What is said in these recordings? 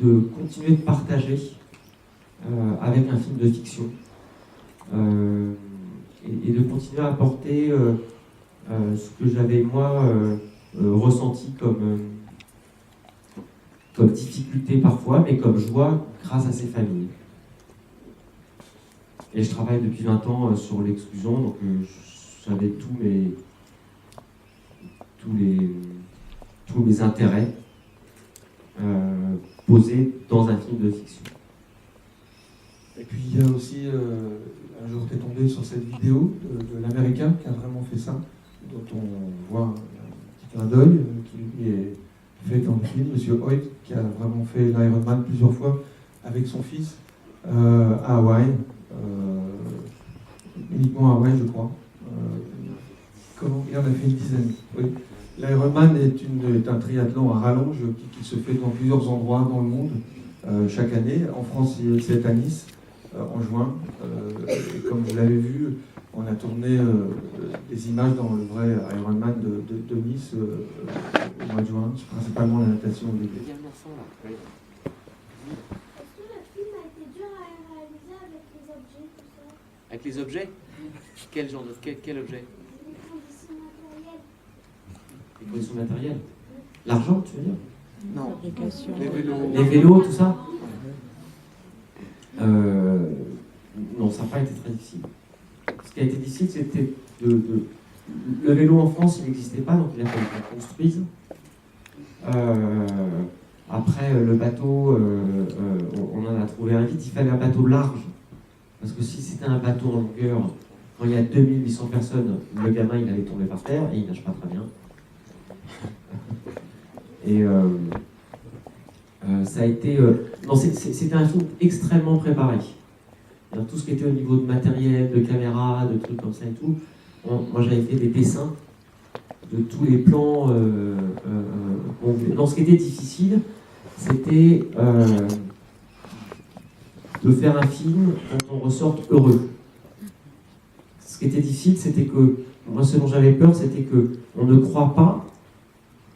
de continuer de partager avec un film de fiction et de continuer à apporter ce que j'avais moi ressenti comme difficulté parfois, mais comme joie grâce à ces familles. Et je travaille depuis 20 ans sur l'exclusion, donc j'avais tous mes intérêts posés dans un film de fiction. Et puis il y a aussi, un jour tu es tombé sur cette vidéo de l'Américain qui a vraiment fait ça, dont on voit un petit clin d'œil qui lui est fait dans le film, Monsieur Hoyt, qui a vraiment fait l'Ironman plusieurs fois avec son fils à Hawaï, uniquement à Hawaï je crois. Il en a fait une dizaine. Oui. L'Ironman est un triathlon à rallonge qui se fait dans plusieurs endroits dans le monde chaque année. En France, c'est à Nice en juin. Et comme vous l'avez vu, on a tourné des images dans le vrai Ironman de Nice au mois de juin, principalement la natation au début. Est-ce que le film a été dur à réaliser avec les objets, tout ça? Avec les objets? Quel genre de quel objet? Les conditions matérielles. Les conditions matérielles. L'argent, tu veux dire? Non. Les vélos. Les vélos, tout ça? Non, ça n'a pas été très difficile. Ce qui a été difficile, c'était le vélo en France, il n'existait pas, donc il a fallu qu'on construise. Après, le bateau, on en a trouvé un vite. Il fallait un bateau large. Parce que si c'était un bateau en longueur, quand il y a 2800 personnes, le gamin, il allait tomber par terre et il nage pas très bien. Et ça a été... non, c'était un film extrêmement préparé. Alors, tout ce qui était au niveau de matériel, de caméra, de trucs comme ça et tout, moi j'avais fait des dessins de tous les plans. Ce qui était difficile, c'était de faire un film dont on ressorte heureux. Ce qui était difficile, c'était que, moi ce dont j'avais peur, c'était qu'on ne croit pas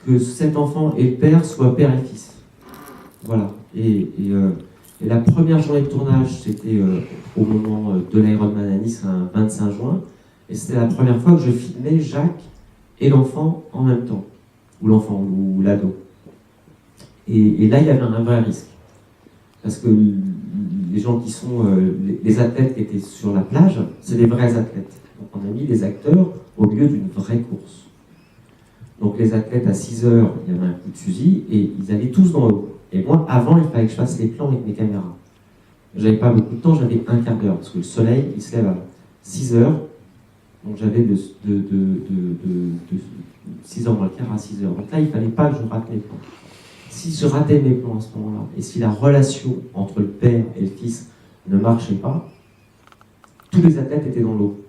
que cet enfant et le père soient père et fils. Voilà. Et la première journée de tournage, c'était au moment de l'Ironman à Nice, un 25 juin, et c'était la première fois que je filmais Jacques et l'enfant en même temps, ou l'enfant, ou l'ado. Et là, il y avait un vrai risque, parce que les gens qui sont, les athlètes qui étaient sur la plage, c'est des vrais athlètes. Donc on a mis des acteurs au milieu d'une vraie course. Donc les athlètes, à 6 heures, il y avait un coup de fusil, et ils allaient tous dans l'eau. Et moi, avant, il fallait que je fasse les plans avec mes caméras. J'avais pas beaucoup de temps, j'avais un quart d'heure, parce que le soleil, il se lève à 6 heures. Donc j'avais de 6 heures moins le quart à 6 heures. Donc là, il fallait pas que je rate mes plans. Si je ratais mes plans à ce moment-là, et si la relation entre le père et le fils ne marchait pas, tous les athlètes étaient dans l'eau.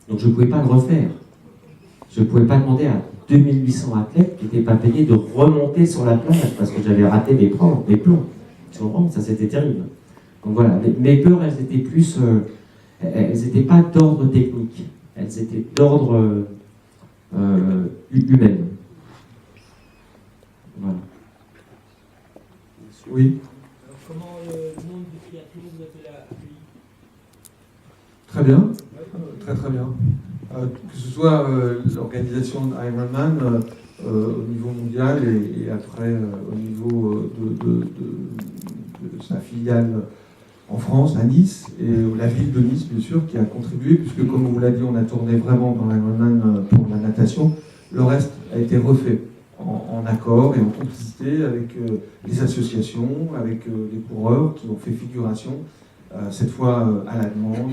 Donc je ne pouvais pas le refaire. Je ne pouvais pas demander à 2800 athlètes qui n'étaient pas payés de remonter sur la plage parce que j'avais raté mes plans. Tu comprends? Ça, c'était terrible. Donc voilà, mes peurs, elles étaient plus... elles n'étaient pas d'ordre technique. Elles étaient d'ordre humain. Voilà. Oui. Alors, comment le monde du triathlon vous a-t-il accueilli? Très bien, très très bien. Que ce soit l'organisation d'Ironman au niveau mondial et après au niveau de sa filiale en France, à Nice, et la ville de Nice, bien sûr, qui a contribué, puisque comme on vous l'a dit, on a tourné vraiment dans l'Ironman pour la natation. Le reste a été refait en accord et en complicité avec les associations, avec les coureurs qui ont fait figuration. Cette fois à la demande,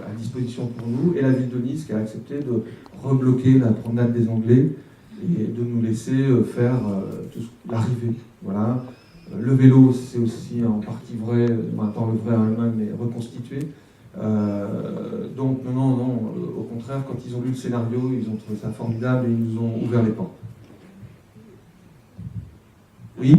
à disposition pour nous, et la ville de Nice qui a accepté de rebloquer la promenade des Anglais et de nous laisser faire l'arrivée. Voilà. Le vélo, c'est aussi en partie vrai, maintenant le vrai Ironman, mais reconstitué. Donc non, au contraire, quand ils ont lu le scénario, ils ont trouvé ça formidable et ils nous ont ouvert les portes. Oui.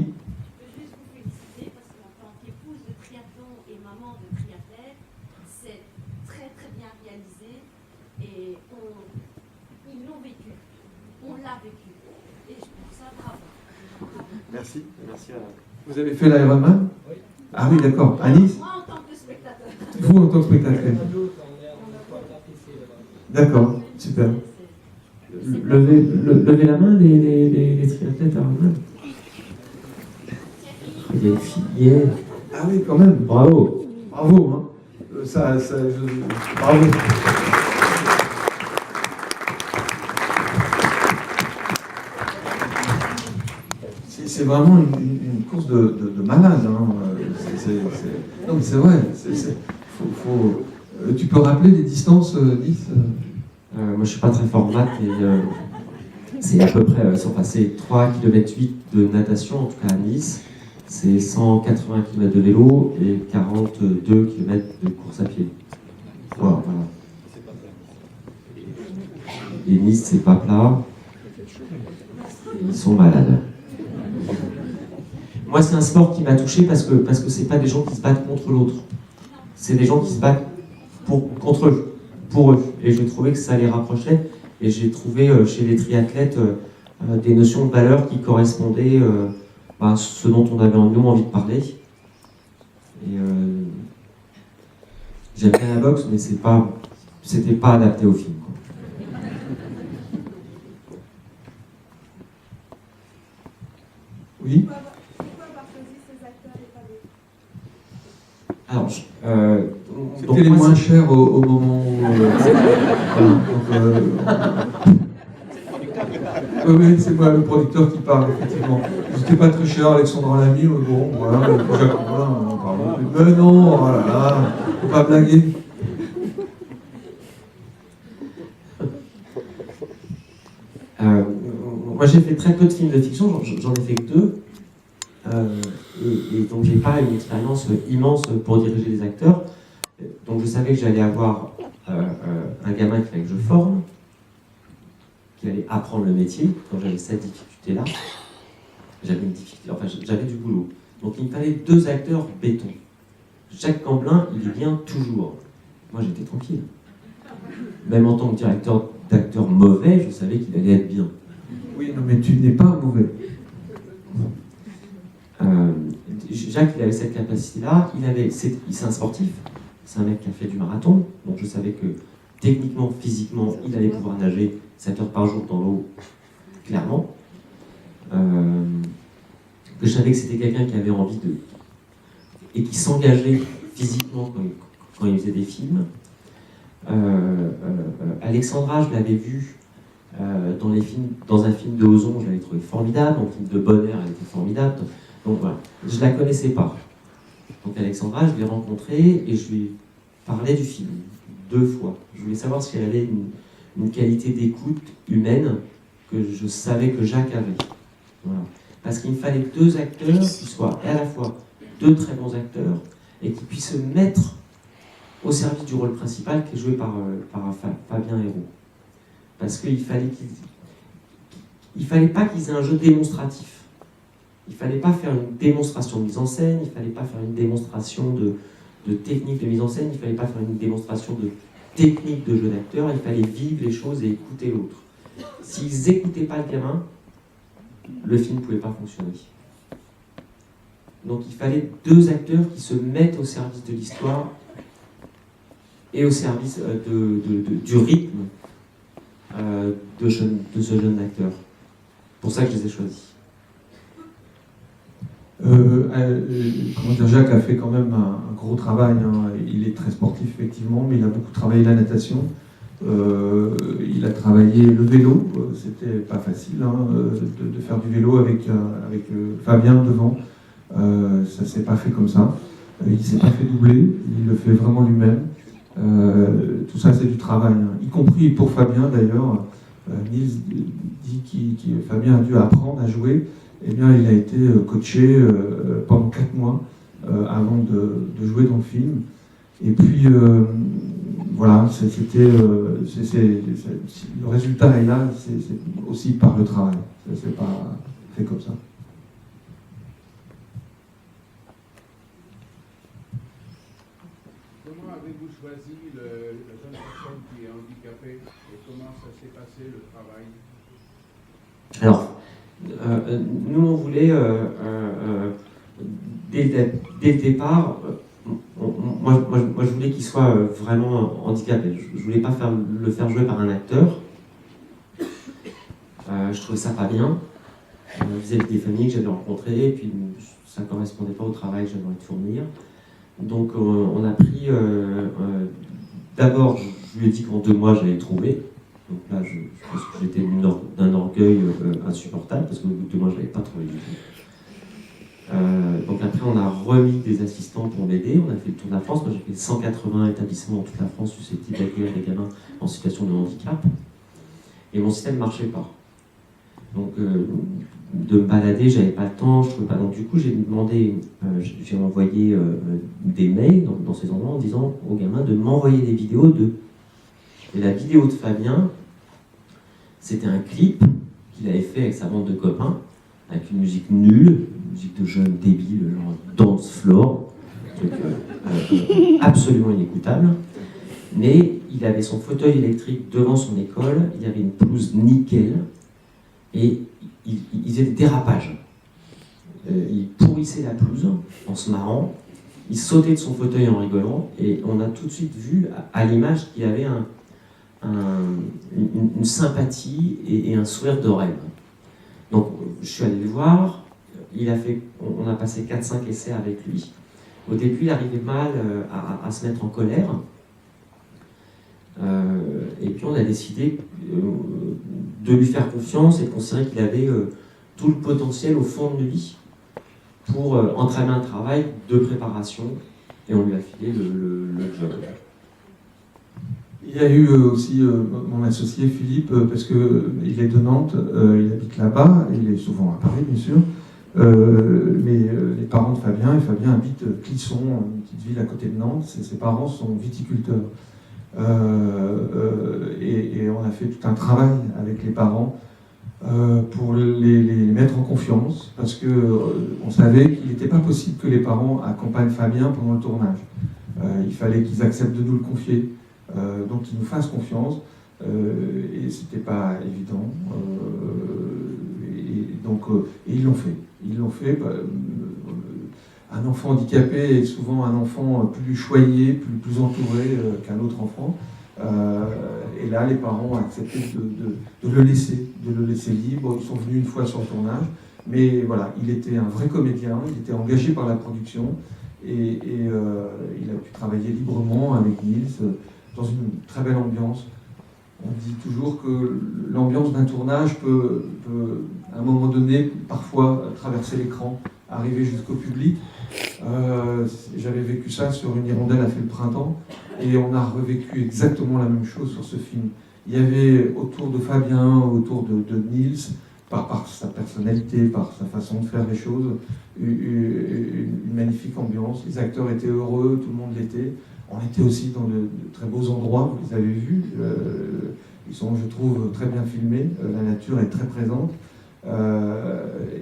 Merci. Merci. Vous avez fait l'Ironman? Oui. Ah oui, d'accord. À Nice? Moi, en tant que spectateur. Vous, en tant que spectateur? Pas d'autres, on n'a pas apprécié là-bas. D'accord, super. Levez la main, les triathlètes Ironman. Il y a une fille. Yeah. Ah oui, quand même. Bravo. Bravo. Hein. Bravo. C'est vraiment une course de malade. Hein. Non, mais c'est vrai. Tu peux rappeler les distances, Nice? Moi, je suis pas très fort en maths, mais c'est à peu près, c'est 3 km 8 de natation, en tout cas à Nice. C'est 180 km de vélo et 42 km de course à pied. Voilà. Et Nice, c'est pas plat. Ils sont malades. Moi, c'est un sport qui m'a touché parce que c'est pas des gens qui se battent contre l'autre. C'est des gens qui se battent contre eux, pour eux. Et je trouvais que ça les rapprochait. Et j'ai trouvé chez les triathlètes des notions de valeur qui correspondaient à ce dont on avait nous envie de parler. Et j'aime bien la boxe, mais c'était pas adapté au film, quoi. Oui. Pourquoi avoir choisi ces acteurs et pas d'autres? Alors, C'était les moins chers au moment où. Oui, c'est moi le producteur qui parle, effectivement. C'était pas très cher, Alexandre Lamy, mais bon, voilà, Jacques Collin, on parle. Mais non, oh là là, faut pas blaguer. Moi, j'ai fait très peu de films de fiction, j'en ai fait que 2. Et donc, j'ai pas une expérience immense pour diriger les acteurs. Donc, je savais que j'allais avoir un gamin qu'il fallait que je forme, qui allait apprendre le métier. Quand j'avais cette difficulté-là, j'avais une difficulté, enfin, j'avais du boulot. Donc, il me fallait 2 acteurs béton. Jacques Camblin, il est bien toujours. Moi, j'étais tranquille. Même en tant que directeur d'acteur mauvais, je savais qu'il allait être bien. Oui, non, mais tu n'es pas mauvais. Jacques, il avait cette capacité-là. C'est un sportif. C'est un mec qui a fait du marathon. Donc je savais que techniquement, physiquement, il allait pouvoir nager 7 heures par jour dans l'eau, clairement. Que je savais que c'était quelqu'un qui avait envie de... et qui s'engageait physiquement quand il faisait des films. Alexandra, je l'avais vue dans un film de Ozon, je l'avais trouvé formidable. Dans le film de Bonner, elle était formidable. Donc voilà, je ne la connaissais pas. Donc Alexandra, je l'ai rencontrée et je lui ai parlé du film 2 fois. Je voulais savoir si elle avait une qualité d'écoute humaine que je savais que Jacques avait. Voilà. Parce qu'il me fallait 2 acteurs qui soient à la fois 2 très bons acteurs et qui puissent se mettre au service du rôle principal qui est joué par Fabien Hérault. Parce qu'il fallait pas qu'ils aient un jeu démonstratif. Il ne fallait pas faire une démonstration de mise en scène, il ne fallait pas faire une démonstration de technique de mise en scène, il ne fallait pas faire une démonstration de technique de jeu d'acteur, il fallait vivre les choses et écouter l'autre. S'ils n'écoutaient pas le gamin, le film ne pouvait pas fonctionner. Donc il fallait 2 acteurs qui se mettent au service de l'histoire et au service du rythme de ce jeune acteur. C'est pour ça que je les ai choisis. Comment dire, Jacques a fait quand même un gros travail. Hein. Il est très sportif, effectivement, mais il a beaucoup travaillé la natation. Il a travaillé le vélo. C'était pas facile hein, de faire du vélo avec Fabien devant. Ça s'est pas fait comme ça. Il s'est pas fait doubler. Il le fait vraiment lui-même. Tout ça, c'est du travail. Hein. Y compris pour Fabien, d'ailleurs. Nils dit que Fabien a dû apprendre à jouer. Eh bien, il a été coaché pendant 4 mois avant de jouer dans le film. Et puis, voilà, le résultat est là, c'est aussi par le travail. C'est pas fait comme ça. Comment avez-vous choisi la jeune personne qui est handicapée et comment ça s'est passé le travail? Alors, nous, on voulait dès le départ, moi, je voulais qu'il soit vraiment handicapé. Je voulais pas le faire jouer par un acteur. Je trouvais ça pas bien. Vis-à-vis des familles que j'avais rencontrées, et puis ça correspondait pas au travail que j'aimerais fournir. Donc on a pris... D'abord, je lui ai dit qu'en 2 mois, j'allais le trouver. Donc là, je pense que j'étais d'un orgueil insupportable, parce qu'au bout de 2 mois, je l'avais pas trouvé du tout. Donc après, on a remis des assistants pour m'aider. On a fait le tour de la France. Moi, j'ai fait 180 établissements dans toute la France susceptibles d'accueillir des gamins en situation de handicap. Et mon système ne marchait pas. Donc, de me balader, j'avais pas le temps, je trouvais pas. Donc, du coup, j'ai demandé, j'ai envoyé des mails dans ces endroits en disant aux gamins de m'envoyer des vidéos d'eux. Et la vidéo de Fabien, c'était un clip qu'il avait fait avec sa bande de copains, avec une musique nulle, une musique de jeunes débiles, genre dance floor, un truc absolument inécoutable. Mais il avait son fauteuil électrique devant son école, il y avait une pelouse nickel, et il faisait des dérapages. Il pourrissait la pelouse en se marrant, il sautait de son fauteuil en rigolant, et on a tout de suite vu à l'image qu'il avait une sympathie et un sourire de rêve. Donc je suis allé le voir, on a passé 4-5 essais avec lui. Au début, il arrivait mal à se mettre en colère. Et puis on a décidé de lui faire confiance et de considérer qu'il avait tout le potentiel au fond de lui pour entamer un travail de préparation, et on lui a filé le job. Il y a eu aussi mon associé Philippe, parce qu'il est de Nantes, il habite là-bas, il est souvent à Paris bien sûr, mais les parents de Fabien, et Fabien habite Clisson, une petite ville à côté de Nantes, ses parents sont viticulteurs. Et on a fait tout un travail avec les parents pour les mettre en confiance, parce qu'on savait qu'il n'était pas possible que les parents accompagnent Fabien pendant le tournage. Il fallait qu'ils acceptent de nous le confier, donc qu'ils nous fassent confiance, et c'était pas évident. Et ils l'ont fait. Ils l'ont fait. Un enfant handicapé est souvent un enfant plus choyé, plus entouré qu'un autre enfant. Et là, les parents ont accepté de le laisser libre. Ils sont venus une fois sur le tournage. Mais voilà, il était un vrai comédien, il était engagé par la production. Et il a pu travailler librement avec Nils dans une très belle ambiance. On dit toujours que l'ambiance d'un tournage peut, à un moment donné, parfois traverser l'écran, arriver jusqu'au public. J'avais vécu ça sur Une hirondelle a fait le printemps, et on a revécu exactement la même chose sur ce film. Il y avait autour de Fabien, autour de Nils, par sa personnalité, par sa façon de faire les choses, une magnifique ambiance. Les acteurs étaient heureux, tout le monde l'était. On était aussi dans de très beaux endroits, vous les avez vus. Ils sont, je trouve, très bien filmés. La nature est très présente.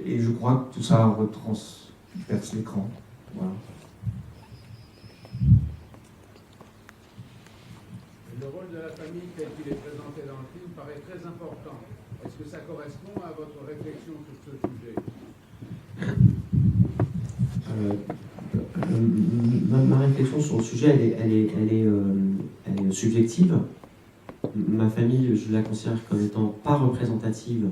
Et je crois que tout ça retransperce l'écran. Voilà. Le rôle de la famille tel qu'il est présenté dans le film paraît très important. Est-ce que ça correspond à votre réflexion sur ce sujet ? Ma réflexion sur le sujet, elle est subjective. Ma famille, je la considère comme étant pas représentative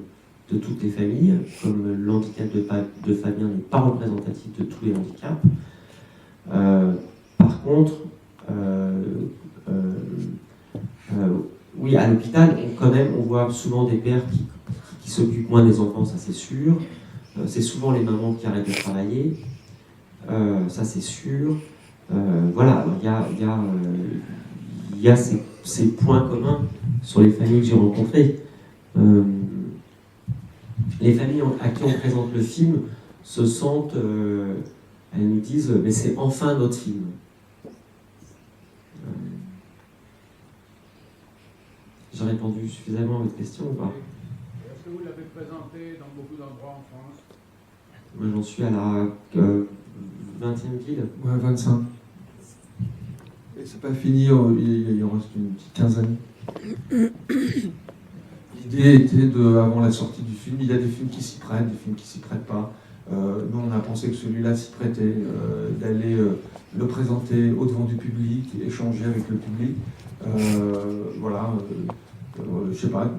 de toutes les familles, comme le handicap de Fabien n'est pas représentatif de tous les handicaps. Par contre, oui, à l'hôpital, on voit souvent des pères qui s'occupent moins des enfants, ça c'est sûr. C'est souvent les mamans qui arrêtent de travailler, ça c'est sûr. Voilà, il y a ces points communs sur les familles que j'ai rencontrées. Les familles à qui on présente le film se sentent, elles nous disent, mais c'est enfin notre film. J'ai répondu suffisamment à votre question ou pas? Est-ce que vous l'avez présenté dans beaucoup d'endroits en France? Moi j'en suis à la 20e ville. Ouais, 25. Et c'est pas fini, il en reste une petite quinzaine. L'idée était avant la sortie du film, il y a des films qui s'y prêtent, des films qui s'y prêtent pas. Nous, on a pensé que celui-là s'y prêtait, d'aller le présenter au-devant du public, échanger avec le public. Voilà, je sais pas,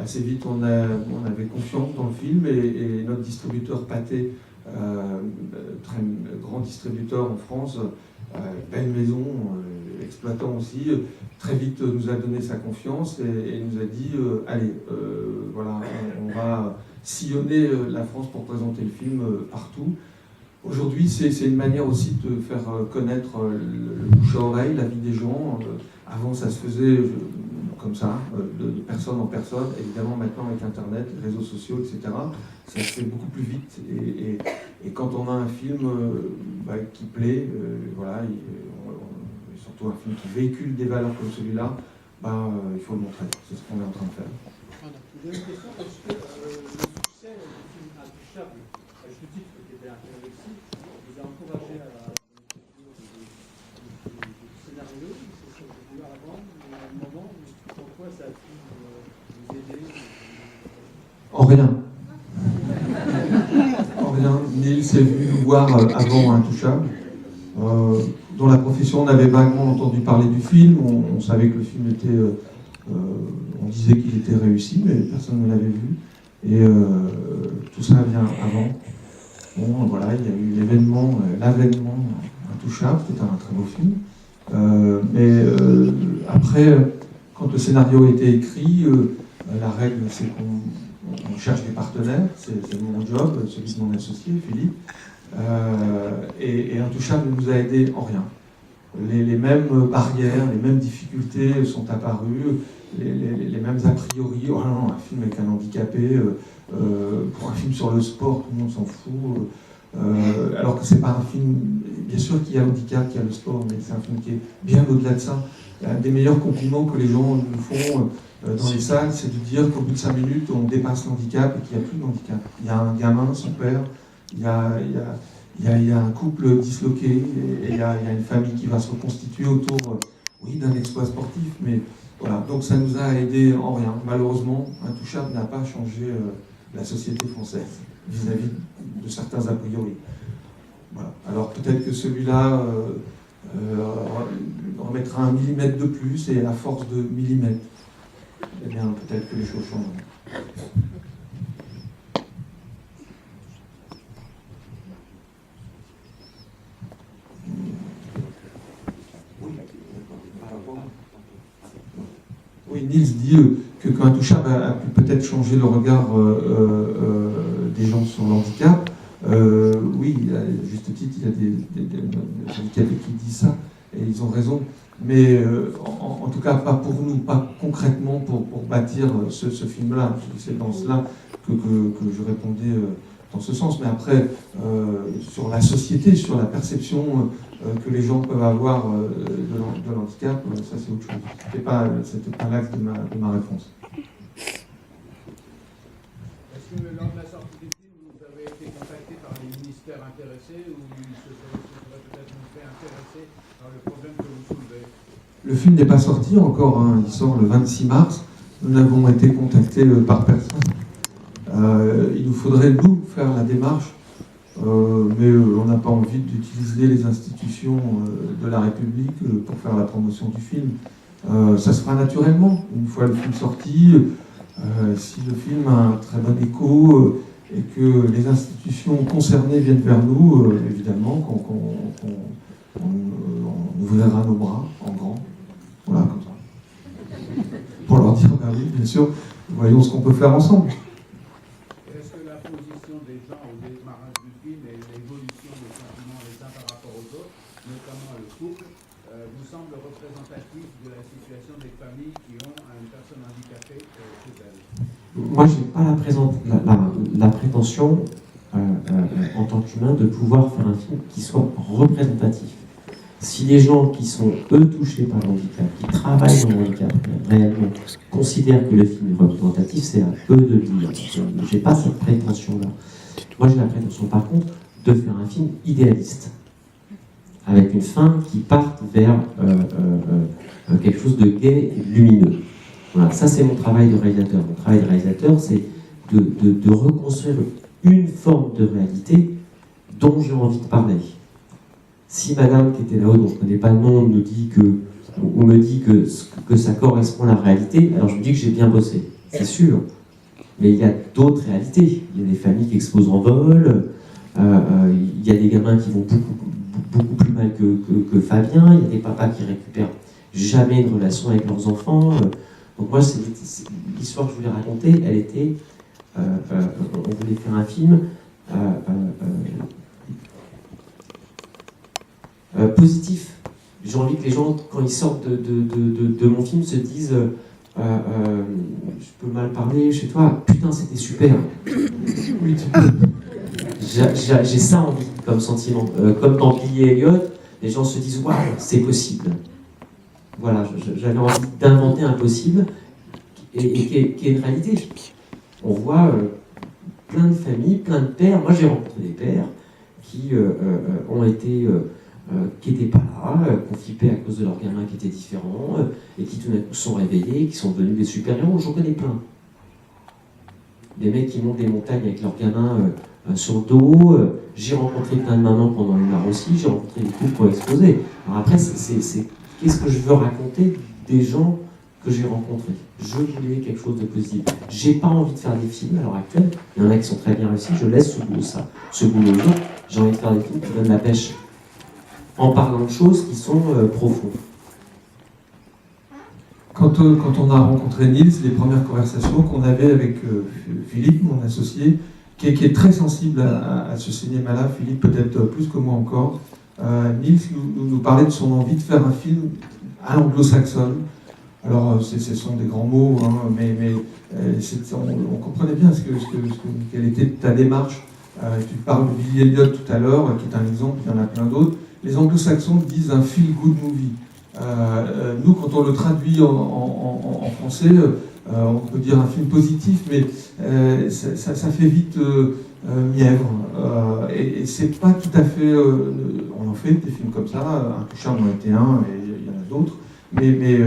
assez vite on avait confiance dans le film et notre distributeur Pathé, très grand distributeur en France, belle maison, exploitant aussi, très vite nous a donné sa confiance et nous a dit allez, voilà, on va sillonner la France pour présenter le film partout. Aujourd'hui, c'est une manière aussi de faire connaître le bouche à oreille, la vie des gens. Avant, ça se faisait comme ça, de personne en personne. Évidemment, maintenant, avec Internet, les réseaux sociaux, etc., ça se fait beaucoup plus vite. Et quand on a un film qui plaît, voilà, surtout un film qui véhicule des valeurs comme celui-là, il faut le montrer. C'est ce qu'on est en train de faire. J'ai une question, est-ce que le succès du film Intouchable, à ce titre qui était un peu réussi, vous a encouragé à l'écriture du scénario? C'est ce que vous voulez avant, à un moment, pourquoi ça a pu vous aider? En rien. En rien. Nils est venu nous voir avant Intouchable. Dans la profession, on avait vaguement entendu parler du film, on savait que le film était... on disait qu'il était réussi, mais personne ne l'avait vu. Et tout ça vient avant. Bon, voilà, il y a eu l'avènement Intouchable, c'était un très beau film. Mais après, quand le scénario a été écrit, la règle, c'est qu'on cherche des partenaires. C'est mon job, celui de mon associé, Philippe. Et Intouchable ne nous a aidés en rien. Les mêmes barrières, les mêmes difficultés sont apparues, les mêmes a priori. Oh non, un film avec un handicapé, pour un film sur le sport, tout le monde s'en fout. Alors que c'est pas un film, bien sûr qu'il y a le handicap, qu'il y a le sport, mais c'est un film qui est bien au-delà de ça. Un des meilleurs compliments que les gens nous font dans les salles, c'est de dire qu'au bout de 5 minutes, on dépasse l'handicap et qu'il n'y a plus de handicap. Il y a un gamin, son père, il y a un couple disloqué et il y a une famille qui va se reconstituer autour d'un exploit sportif. Mais voilà, donc ça nous a aidés en rien. Malheureusement, Intouchable n'a pas changé la société française vis-à-vis de certains a priori. Voilà. Alors peut-être que celui-là remettra 1 millimètre de plus et à force de millimètres, eh bien peut-être que les choses changent. Oui, Nils dit que Intouchable a pu peut-être changer le regard des gens sur le handicap. Oui, à juste titre, il y a des handicapés qui disent ça, et ils ont raison. Mais en tout cas, pas pour nous, pas concrètement pour bâtir ce film-là. C'est dans cela que je répondais dans ce sens. Mais après, sur la société, sur la perception que les gens peuvent avoir de l'handicap, ça c'est autre chose. C'était pas l'axe de ma réponse. Est-ce que lors de la sortie du film, vous avez été contacté par les ministères intéressés ou ils se seraient peut-être fait intéresser par le problème que vous soulevez? Le film n'est pas sorti encore, hein. Il sort le 26 mars. Nous n'avons été contactés par personne. Il nous faudrait, nous, faire la démarche, mais on n'a pas envie d'utiliser les institutions de la République pour faire la promotion du film. Ça se fera naturellement, une fois le film sorti. Si le film a un très bon écho et que les institutions concernées viennent vers nous, évidemment, on ouvrira nos bras en grand. Voilà, comme ça. Pour leur dire, oui, bien sûr, voyons ce qu'on peut faire ensemble. Est-ce que la position des gens au démarrage du film et l'évolution des sentiments les uns par rapport aux autres, notamment le couple, vous semble représentative de la situation des familles qui ont une personne handicapée chez elles? Moi, je n'ai pas la prétention, en tant qu'humain, de pouvoir faire un film qui soit représentatif. Si les gens qui sont, eux, touchés par le handicap, qui travaillent dans le handicap, réellement, considèrent que le film est représentatif, c'est à eux de le dire. Je n'ai pas cette prétention-là. Moi, j'ai la prétention, par contre, de faire un film idéaliste, avec une fin qui parte vers quelque chose de gai et de lumineux. Voilà, ça c'est mon travail de réalisateur. Mon travail de réalisateur, c'est de reconstruire une forme de réalité dont j'ai envie de parler. Si madame qui était là-haut, dont je ne connais pas le nom, nous dit ou me dit que ça correspond à la réalité, alors je me dis que j'ai bien bossé, c'est sûr. Mais il y a d'autres réalités. Il y a des familles qui explosent en vol, il y a des gamins qui vont beaucoup plus mal que Fabien, il y a des papas qui récupèrent jamais une relation avec leurs enfants. Donc moi, l'histoire que je voulais raconter, elle était, on voulait faire un film positif. J'ai envie que les gens, quand ils sortent de mon film, se disent je peux mal parler chez toi, putain c'était super. Oui, j'ai ça envie comme sentiment. Comme dans Billy Elliot, les gens se disent waouh, c'est possible. Voilà, j'avais envie d'inventer un possible et qui est une réalité. On voit plein de familles, plein de pères. Moi j'ai rencontré des pères qui ont été qui n'étaient pas là, qui ont flippé à cause de leurs gamins qui étaient différents, et qui tout d'un coup sont réveillés, qui sont devenus des super-héros. J'en connais plein. Des mecs qui montent des montagnes avec leurs gamins sur le dos. J'ai rencontré plein de mamans pendant les mars aussi, j'ai rencontré des couples qui ont explosé. Alors après, qu'est-ce que je veux raconter des gens que j'ai rencontrés? Je voulais quelque chose de positif. J'ai pas envie de faire des films à l'heure actuelle. Il y en a qui sont très bien réussis, je laisse ce boulot aux autres. J'ai envie de faire des films qui donnent la pêche, en parlant de choses qui sont profondes. Quand on a rencontré Nils, les premières conversations qu'on avait avec Philippe, mon associé, qui est très sensible à ce cinéma-là, Philippe peut-être plus que moi encore, Nils nous parlait de son envie de faire un film à l'anglo-saxonne. Alors, ce sont des grands mots, hein, mais on comprenait bien quelle était ta démarche. Tu parles de Billy Elliot tout à l'heure, qui est un exemple, il y en a plein d'autres. Les anglo-saxons disent un feel-good movie. Nous, quand on le traduit en français, on peut dire un film positif, mais ça fait vite mièvre. Et c'est pas tout à fait... on en fait des films comme ça, Intouchable en était un, et il y en a d'autres, mais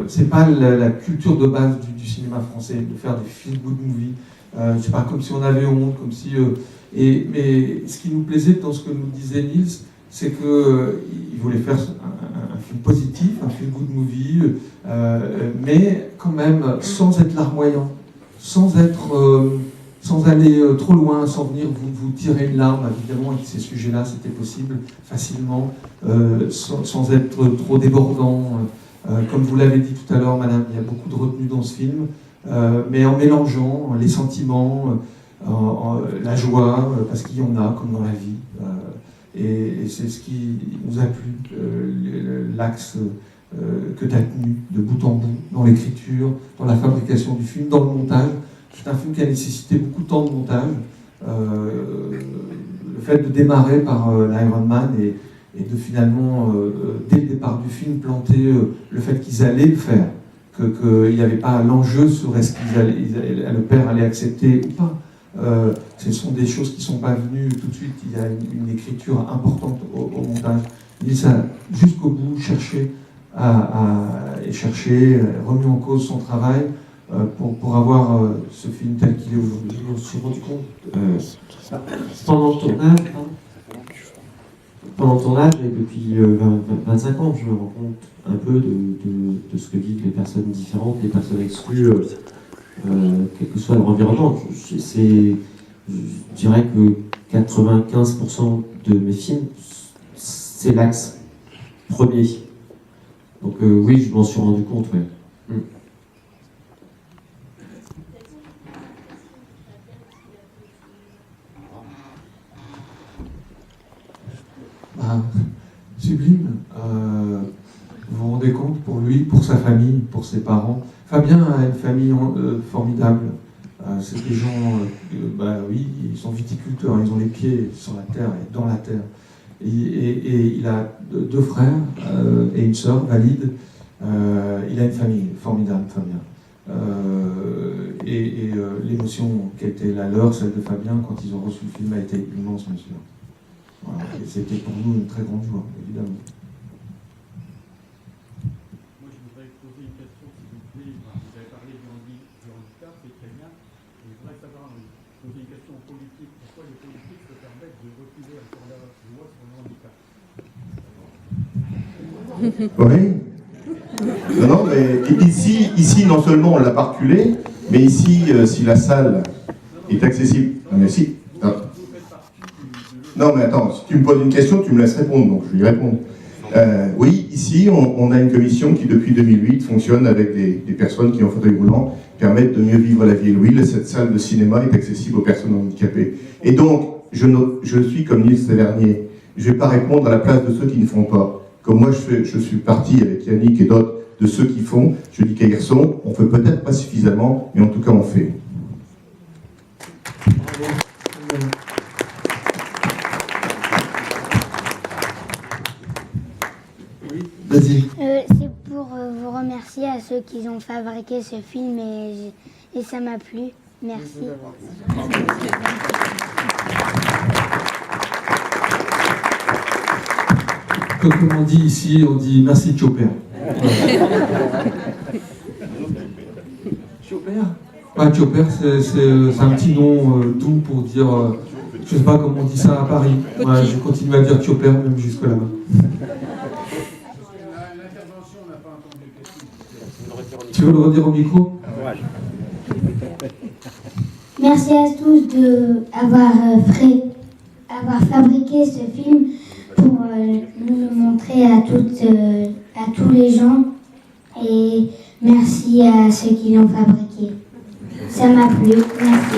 c'est pas la culture de base du cinéma français, de faire des feel-good movies. C'est pas comme si on avait honte, comme si... mais ce qui nous plaisait dans ce que nous disait Nils, c'est qu'il voulait faire un film positif, un feel-good movie, mais quand même sans être larmoyant, sans aller trop loin, sans venir vous tirer une larme. Évidemment, avec ces sujets-là, c'était possible facilement, sans être trop débordant. Comme vous l'avez dit tout à l'heure, madame, il y a beaucoup de retenue dans ce film, mais en mélangeant les sentiments, la joie, parce qu'il y en a, comme dans la vie. Et c'est ce qui nous a plu, l'axe que tu as tenu de bout en bout, dans l'écriture, dans la fabrication du film, dans le montage. C'est un film qui a nécessité beaucoup de temps de montage. Le fait de démarrer par l'Iron Man et de finalement, dès le départ du film, planter le fait qu'ils allaient le faire, qu'il n'y avait pas l'enjeu sur est-ce le père allait accepter ou pas. Ce sont des choses qui ne sont pas venues tout de suite. Il y a une écriture importante au montage. Il a jusqu'au bout cherché remis en cause son travail pour avoir ce film tel qu'il est aujourd'hui. Je me suis rendu compte pendant le tournage, et depuis 25 ans, je me rends compte un peu de ce que vivent les personnes différentes, les personnes exclues, quel que soit leur environnement. Je dirais que 95% de mes films, c'est l'axe premier. Donc oui, je m'en suis rendu compte, ouais. Sublime. Vous vous rendez compte, pour lui, pour sa famille, pour ses parents. Fabien a une famille formidable. C'est des gens, oui, ils sont viticulteurs, ils ont les pieds sur la terre et dans la terre. Et il a 2 frères et une sœur valide. Il a une famille formidable, Fabien. L'émotion qui était la leur, celle de Fabien, quand ils ont reçu le film, a été immense, bien sûr. Voilà. Et c'était pour nous une très grande joie, évidemment. Moi, je voudrais poser une question, s'il vous plaît. Vous avez parlé du handicap, c'est très bien. Je voudrais poser une question Oui. Non, mais ici, non seulement on l'a pas reculé, mais ici, si la salle est accessible. Non, mais si. Non, mais attends, si tu me poses une question, tu me laisses répondre, donc je vais y répondre. Oui, ici, on a une commission qui, depuis 2008, fonctionne avec des personnes qui, en fauteuil roulant, permettent de mieux vivre la vie. Oui, cette salle de cinéma est accessible aux personnes handicapées. Et donc, je suis comme Nils Tavernier. Je ne vais pas répondre à la place de ceux qui ne font pas. Comme moi, je suis parti avec Yannick et d'autres de ceux qui font. Je dis qu'à Hirson, on ne fait peut-être pas suffisamment, mais en tout cas, on fait. Vas-y. C'est pour vous remercier à ceux qui ont fabriqué ce film et ça m'a plu. Merci. Comme on dit ici, on dit merci Chopper. Chopper. Ouais, Chopper, c'est un petit nom doux pour dire, je sais pas comment on dit ça à Paris. Ouais, je continue à dire Chopper même jusque là-bas. L'intervention n'a pas entendu. Tu veux le redire au micro? Merci à tous d'avoir fabriqué ce film pour nous le montrer à tous les gens. Et merci à ceux qui l'ont fabriqué. Ça m'a plu. Merci.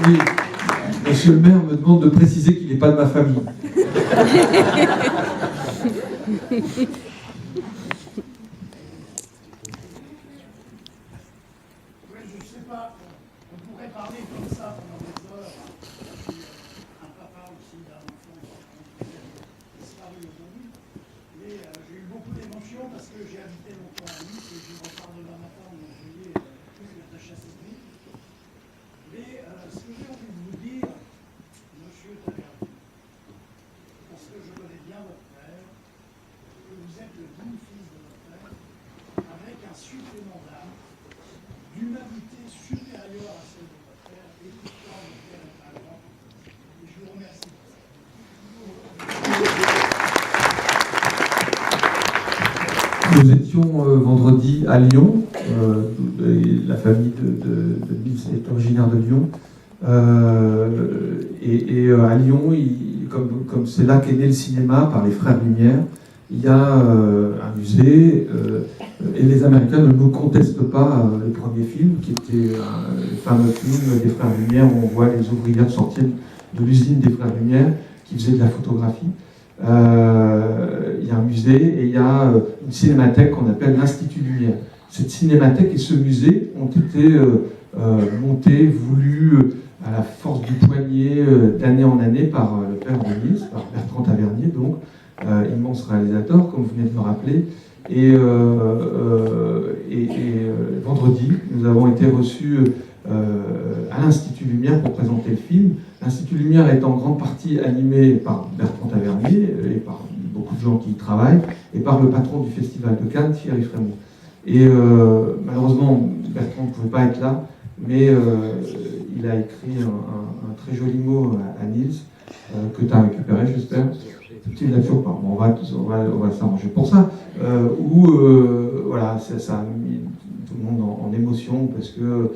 Oui. Monsieur le maire me demande de préciser qu'il n'est pas de ma famille. Parce que j'ai habité longtemps à Nice et je repars demain matin en juillet, plus attaché à cette ville. Mais ce que j'ai envie de vous dire, monsieur Tavernier, parce que je connais bien votre père, que vous êtes le digne fils de votre père, avec un supplément d'âme, d'humanité supérieure à celle de votre père, et pourtant votre père est un grand. Et je vous remercie pour ça. Nous étions vendredi à Lyon. La famille de Nils est originaire de Lyon. À Lyon, comme c'est là qu'est né le cinéma par les Frères Lumière, il y a un musée. Et les Américains ne nous contestent pas le premier film, qui était le fameux film des Frères Lumière, où on voit les ouvrières sortir de l'usine des Frères Lumière qui faisaient de la photographie. Il y a un musée et il y a une cinémathèque qu'on appelle l'Institut Lumière. Cette cinémathèque et ce musée ont été montés, voulus à la force du poignet d'année en année par le père de Nils, par Bertrand Tavernier, donc immense réalisateur, comme vous venez de me rappeler. Et vendredi, nous avons été reçus à l'Institut Lumière pour présenter le film. L'Institut Lumière est en grande partie animé par Bertrand Tavernier et par beaucoup de gens qui y travaillent, et par le patron du Festival de Cannes, Thierry Frémont. Et malheureusement, Bertrand ne pouvait pas être là, mais il a écrit un très joli mot à Nils, que tu as récupéré, j'espère. Tu ne l'as toujours pas. Bon, on va s'arranger pour ça. Voilà, ça a mis tout le monde en émotion, parce que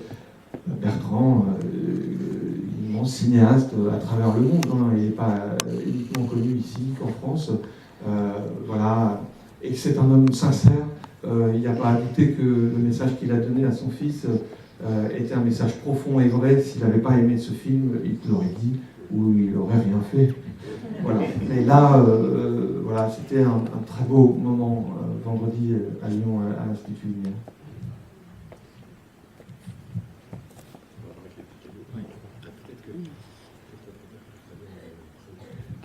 Bertrand, immense cinéaste à travers le monde, hein, il n'est pas uniquement connu ici qu'en France. Voilà, et c'est un homme sincère. Il n'y a pas à douter que le message qu'il a donné à son fils était un message profond et vrai. S'il n'avait pas aimé ce film, il te l'aurait dit, ou il n'aurait rien fait. Voilà. Mais là, voilà, c'était un très beau moment vendredi à Lyon, à l'Institut Lumière.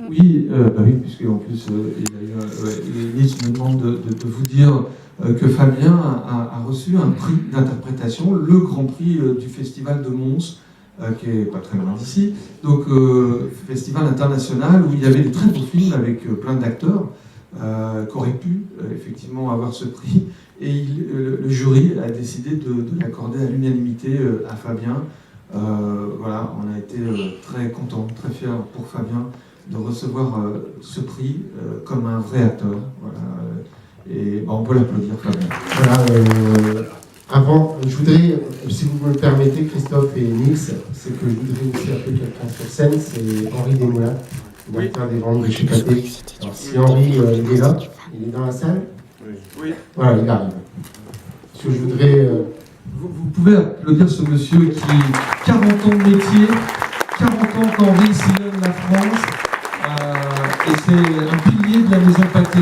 Oui, oui, puisque en plus, Nils me demande de vous dire que Fabien a reçu un prix d'interprétation, le grand prix du Festival de Mons, qui est pas très loin d'ici, donc festival international où il y avait des très beaux films avec plein d'acteurs qui auraient pu effectivement avoir ce prix, et le jury a décidé de l'accorder à l'unanimité à Fabien, Voilà, on a été très contents, très fiers pour Fabien de recevoir ce prix comme un vrai acteur. Voilà, et on peut l'applaudir, Fabien. Voilà, avant, je voudrais, si vous me le permettez, Christophe et Nils, c'est que je voudrais aussi appeler quelqu'un sur scène, c'est Henri Desmoulins, directeur des ventes de chez Pathé. Alors si Henri il est là, il est dans la salle. Oui. Voilà, il arrive. Parce que je voudrais... Vous pouvez applaudir ce monsieur qui, 40 ans de métier, 40 ans qu'Henri sillonne la France, et c'est un pilier de la maison Pathé.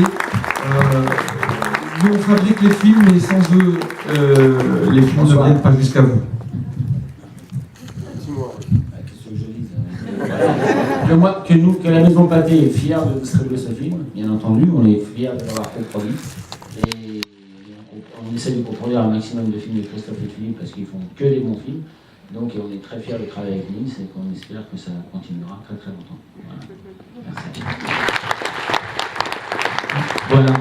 Nous on fabrique les films, mais sans eux, les films ne viennent pas jusqu'à vous. Que la maison Pathé est fière de distribuer ce film, bien entendu, on est fiers de l'avoir coproduit. Et on essaie de coproduire un maximum de films de Christophe et Philippe parce qu'ils font que des bons films. Donc on est très fiers de travailler avec Nils et qu'on espère que ça continuera très très longtemps. Voilà. Voilà.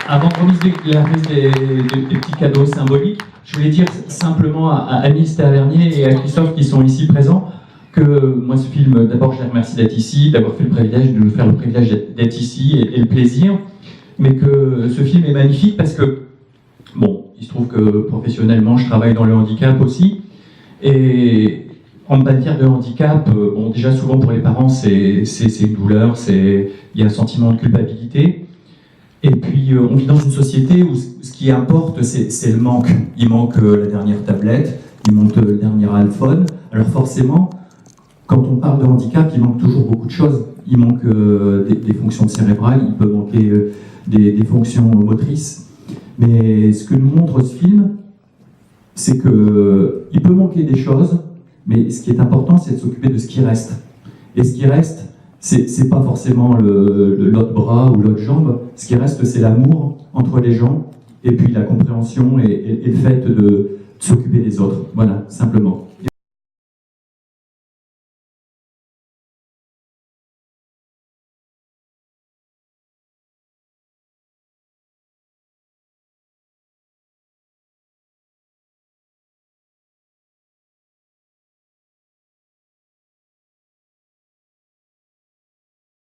Avant de remise la remise des petits cadeaux symboliques, je voulais dire simplement à Anis Tavernier et à Christophe qui sont ici présents que moi ce film, d'abord je les remercie d'être ici, d'avoir fait le privilège de nous faire le privilège d'être ici et le plaisir, mais que ce film est magnifique parce que, bon, il se trouve que professionnellement je travaille dans le handicap aussi, et en matière de handicap, bon déjà souvent pour les parents c'est une douleur, il y a un sentiment de culpabilité. Et puis, on vit dans une société où ce qui importe, c'est le manque. Il manque la dernière tablette, il manque le dernier iPhone. Alors forcément, quand on parle de handicap, il manque toujours beaucoup de choses. Il manque des fonctions cérébrales, il peut manquer des fonctions motrices. Mais ce que nous montre ce film, c'est qu'il peut manquer des choses, mais ce qui est important, c'est de s'occuper de ce qui reste. Et ce qui reste, c'est pas forcément l'autre bras ou l'autre jambe. Ce qui reste, c'est l'amour entre les gens, et puis la compréhension et le fait de s'occuper des autres. Voilà, simplement.